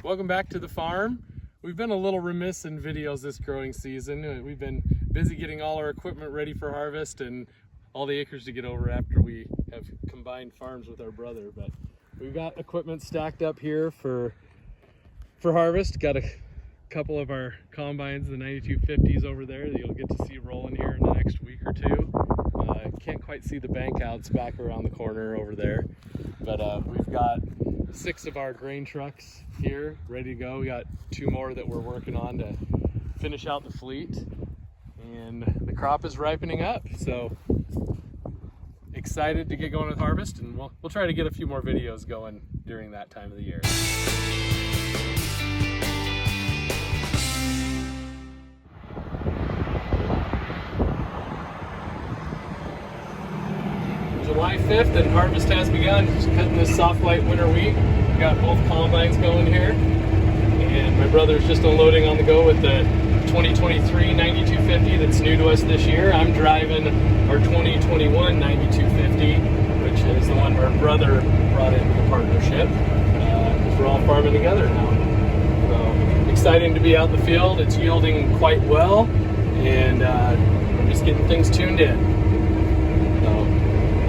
Welcome back to the farm. We've been a little remiss in videos this growing season. We've been busy getting all our equipment ready for harvest and all the acres to get over after we have combined farms with our brother. But we've got equipment stacked up here for harvest. Got a couple of our combines, the 9250s over there that you'll get to see rolling here in the next week or two. Can't quite see the bank outs back around the corner over there, but we've got 6 of our grain trucks here ready to go. We got 2 more that we're working on to finish out the fleet, and the crop is ripening up, so excited to get going with harvest, and we'll try to get a few more videos going during that time of the year. July 5th and harvest has begun. Just cutting this soft white winter wheat. We got both combines going here, and my brother's just unloading on the go with the 2023 9250 that's new to us this year. I'm driving our 2021 9250, which is the one our brother brought into the partnership, because we're all farming together now. So exciting to be out in the field. It's yielding quite well, and we're just getting things tuned in.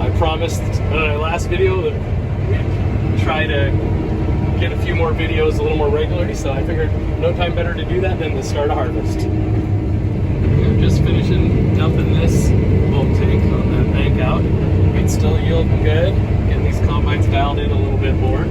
I promised in our last video that we'd try to get a few more videos a little more regularly, so I figured no time better to do that than the start of harvest. I'm just finishing dumping this bulk tank on the bank out. It's still yielding good, getting these combines dialed in a little bit more.